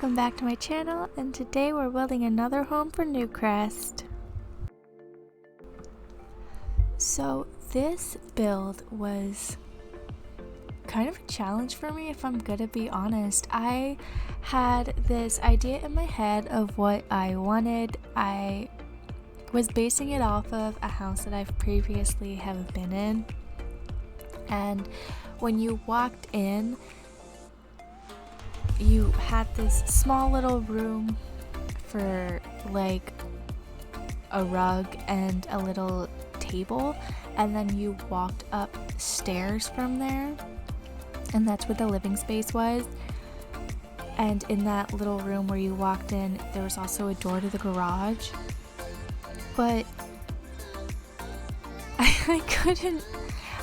welcome back to my channel, and today we're building another home for Newcrest. So this build was kind of a challenge for me, if I'm gonna be honest. I had this idea in my head of what I wanted. I was basing it off of a house that I've previously have been in, and when you walked in, you had this small little room for like a rug and a little table, and then you walked up stairs from there, and that's where the living space was. And in that little room where you walked in, there was also a door to the garage, but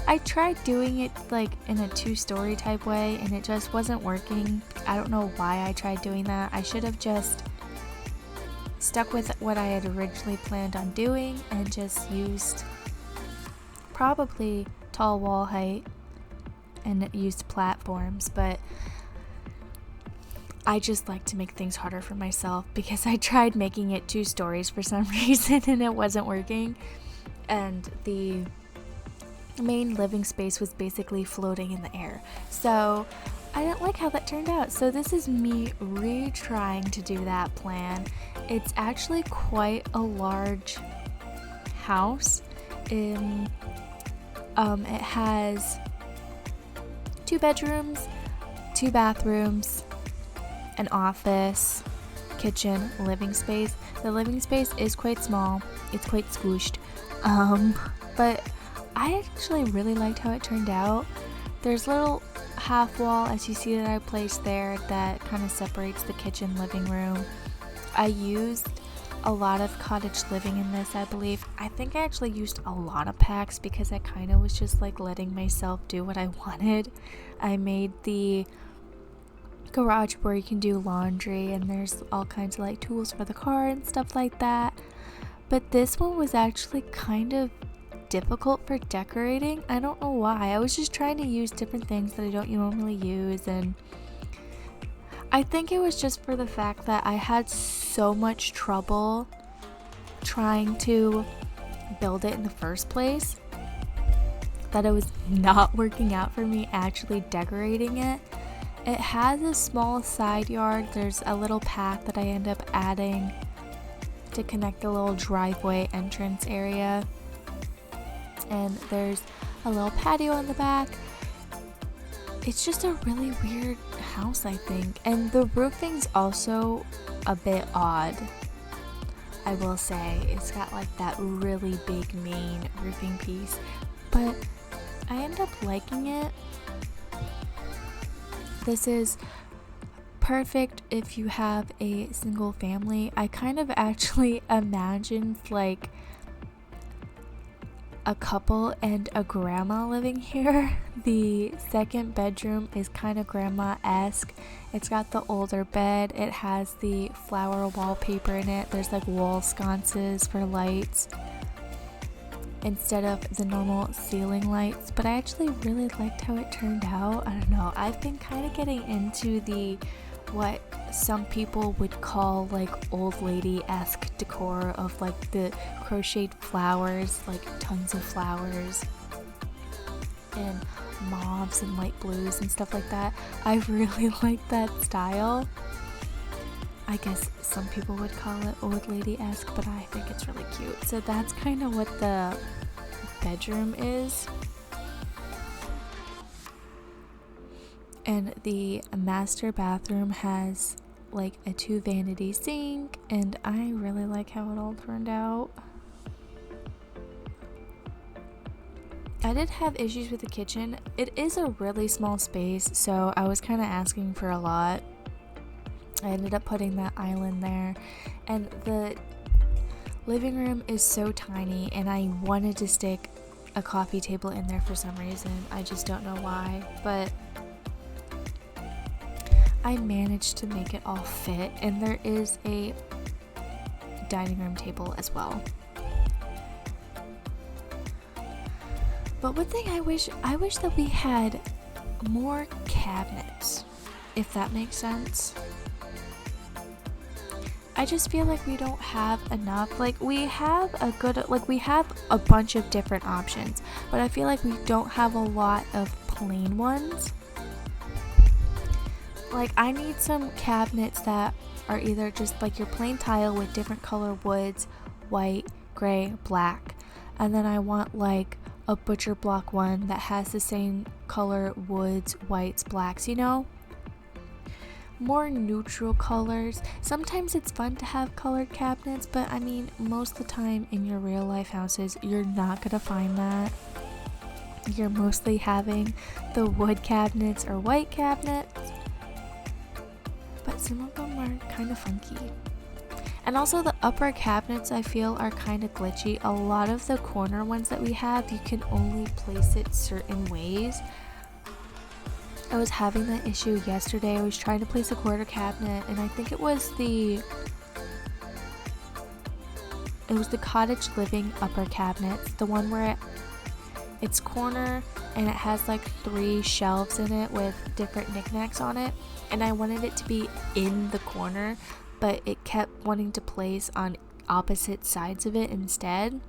I tried doing it like in a two-story type way, and it just wasn't working. I don't know why I tried doing that. I should have just stuck with what I had originally planned on doing and just used probably tall wall height and used platforms, but I just like to make things harder for myself because I tried making it 2 stories for some reason and it wasn't working, and the main living space was basically floating in the air. So I didn't like how that turned out. So this is me retrying to do that plan. It's actually quite a large house. It has 2 bedrooms, 2 bathrooms, an office, kitchen, living space. The living space is quite small. It's quite squished. But I actually really liked how it turned out. There's a little half wall, as you see, that I placed there that kind of separates the kitchen living room. I used a lot of cottage living in this, I believe. I think I actually used a lot of packs because I kind of was just like letting myself do what I wanted. I made the garage where you can do laundry, and there's all kinds of like tools for the car and stuff like that. But this one was actually kind of difficult for decorating. I don't know why. I was just trying to use different things that I don't normally use, and I think it was just for the fact that I had so much trouble trying to build it in the first place that it was not working out for me actually decorating it. It has a small side yard. There's a little path that I end up adding to connect the little driveway entrance area, and there's a little patio in the back. It's just a really weird house, I think, and the roofing's also a bit odd, I will say. It's got like that really big main roofing piece, but I end up liking it. This is perfect if you have a single family. I kind of actually imagined like a couple and a grandma living here. The second bedroom is kind of grandma-esque. It's got the older bed. It has the flower wallpaper in it. There's like wall sconces for lights instead of the normal ceiling lights, but I actually really liked how it turned out. I don't know, I've been kind of getting into the what some people would call like old lady-esque decor of like the crocheted flowers, like tons of flowers and mauves and light blues and stuff like that. I really like that style. I guess some people would call it old lady-esque, but I think it's really cute. So that's kind of what the bedroom is. And the master bathroom has like a 2 vanity sink, and I really like how it all turned out. I did have issues with the kitchen. It is a really small space, so I was kind of asking for a lot. I ended up putting that island there, and the living room is so tiny, and I wanted to stick a coffee table in there for some reason. I just don't know why, but I managed to make it all fit, and there is a dining room table as well. But one thing I wish that we had more cabinets, if that makes sense. I just feel like we don't have enough. Like we have a bunch of different options, but I feel like we don't have a lot of plain ones. Like I need some cabinets that are either just like your plain tile with different color woods, white, gray, black. And then I want like a butcher block one that has the same color woods, whites, blacks, you know? More neutral colors. Sometimes it's fun to have colored cabinets, but I mean, most of the time in your real life houses, you're not gonna find that. You're mostly having the wood cabinets or white cabinets. But some of them are kind of funky. And also the upper cabinets I feel are kind of glitchy. A lot of the corner ones that we have, you can only place it certain ways. I was having that issue yesterday. I was trying to place a quarter cabinet and I think it was the cottage living upper cabinet, the one where it's corner and it has like 3 shelves in it with different knickknacks on it, and I wanted it to be in the corner, but it kept wanting to place on opposite sides of it instead,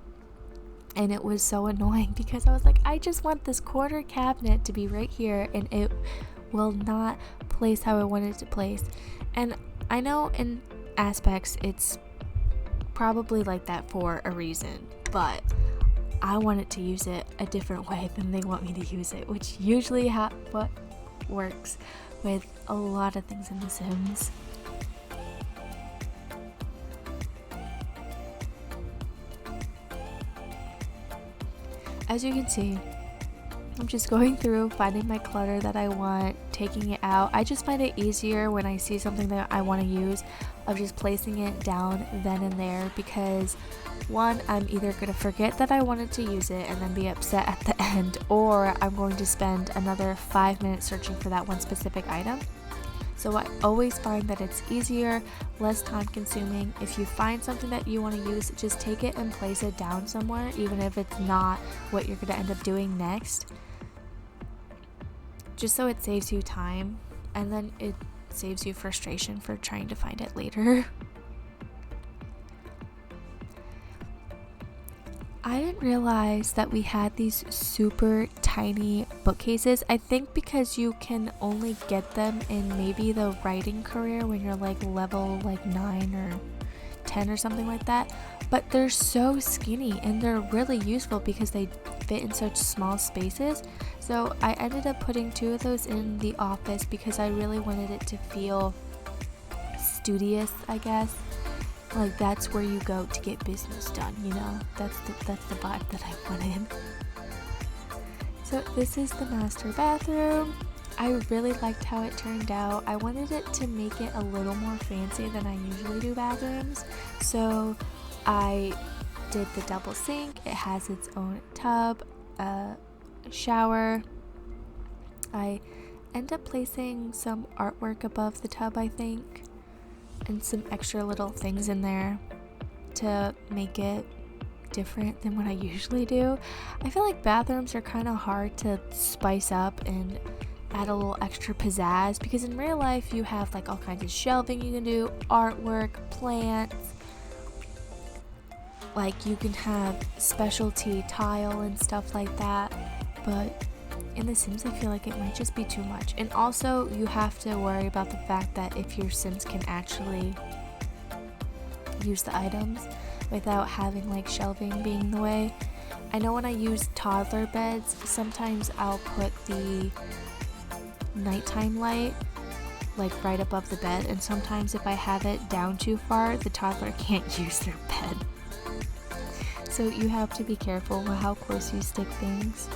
and it was so annoying because I was like, I just want this corner cabinet to be right here, and it will not place how I want it to place. And I know in aspects it's probably like that for a reason, but I wanted to use it a different way than they want me to use it, which usually what works with a lot of things in The Sims. As you can see, I'm just going through, finding my clutter that I want, taking it out. I just find it easier when I see something that I want to use of just placing it down then and there, because one, I'm either going to forget that I wanted to use it and then be upset at the end, or I'm going to spend another 5 minutes searching for that one specific item. So I always find that it's easier, less time consuming. If you find something that you want to use, just take it and place it down somewhere, even if it's not what you're going to end up doing next. Just so it saves you time, and then it saves you frustration for trying to find it later. I didn't realize that we had these super tiny bookcases. I think because you can only get them in maybe the writing career when you're like level like 9 or 10 or something like that. But they're so skinny and they're really useful because they fit in such small spaces. So I ended up putting 2 of those in the office because I really wanted it to feel studious, I guess. Like that's where you go to get business done, you know? That's the vibe that I wanted. So this is the master bathroom. I really liked how it turned out. I wanted it to make it a little more fancy than I usually do bathrooms. So I did the double sink. It has its own tub, shower. I end up placing some artwork above the tub, I think, and some extra little things in there to make it different than what I usually do. I feel like bathrooms are kind of hard to spice up and add a little extra pizzazz, because in real life you have like all kinds of shelving you can do, artwork, plants, like you can have specialty tile and stuff like that. But in The Sims, I feel like it might just be too much. And also, you have to worry about the fact that if your Sims can actually use the items without having like shelving being in the way. I know when I use toddler beds, sometimes I'll put the nighttime light like right above the bed, and sometimes if I have it down too far, the toddler can't use their bed. So you have to be careful with how close you stick things.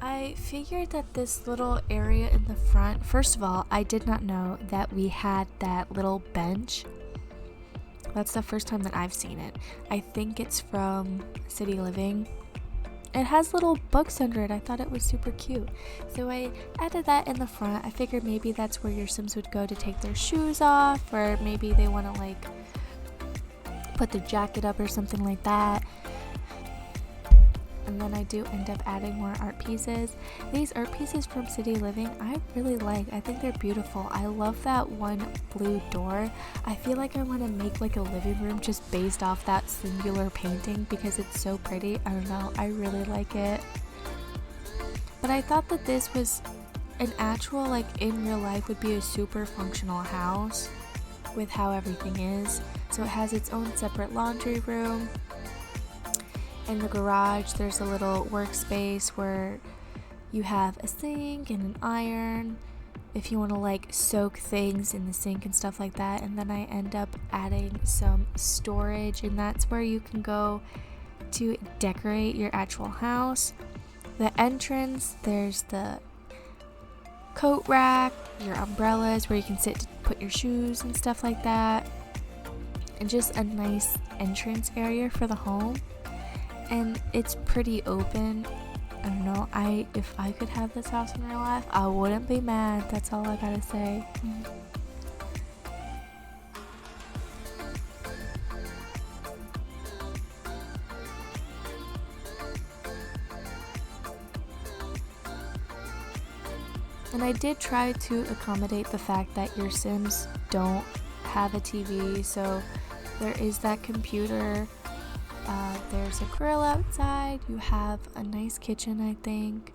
I figured that this little area in the front, first of all, I did not know that we had that little bench. That's the first time that I've seen it. I think it's from City Living. It has little books under it. I thought it was super cute. So I added that in the front. I figured maybe that's where your Sims would go to take their shoes off, or maybe they want to like put their jacket up or something like that. And then I do end up adding more art pieces. These art pieces from City Living I really like. I think they're beautiful. I love that one blue door. I feel like I want to make like a living room just based off that singular painting because it's so pretty. I don't know, I really like it. But I thought that this was an actual, like in real life, would be a super functional house with how everything is. So it has its own separate laundry room. In the garage, there's a little workspace where you have a sink and an iron if you want to like soak things in the sink and stuff like that. And then I end up adding some storage, and that's where you can go to decorate your actual house. The entrance, there's the coat rack, your umbrellas where you can sit to put your shoes and stuff like that, and just a nice entrance area for the home. And it's pretty open. I don't know, if I could have this house in real life, I wouldn't be mad. That's all I gotta say. And I did try to accommodate the fact that your Sims don't have a TV, so there is that computer. There's a grill outside. You have a nice kitchen, I think.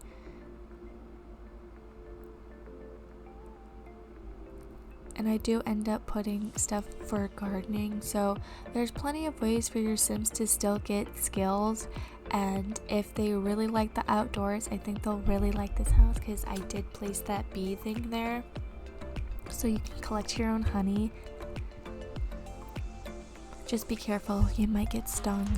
And I do end up putting stuff for gardening, so there's plenty of ways for your Sims to still get skills. And if they really like the outdoors, I think they'll really like this house because I did place that bee thing there so you can collect your own honey. Just be careful, you might get stung.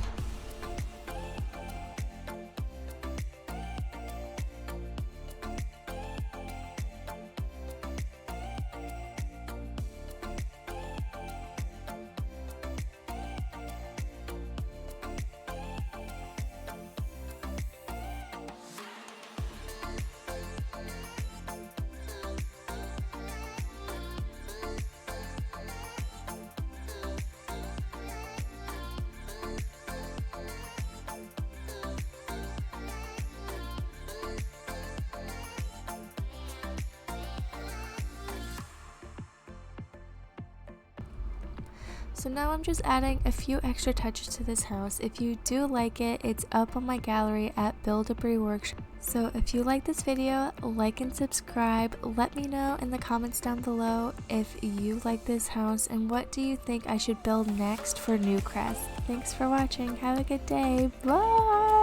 So now I'm just adding a few extra touches to this house. If you do like it, it's up on my gallery at Build-A-Brie-Workshop. So if you like this video, like and subscribe. Let me know in the comments down below if you like this house and what do you think I should build next for Newcrest. Thanks for watching. Have a good day. Bye!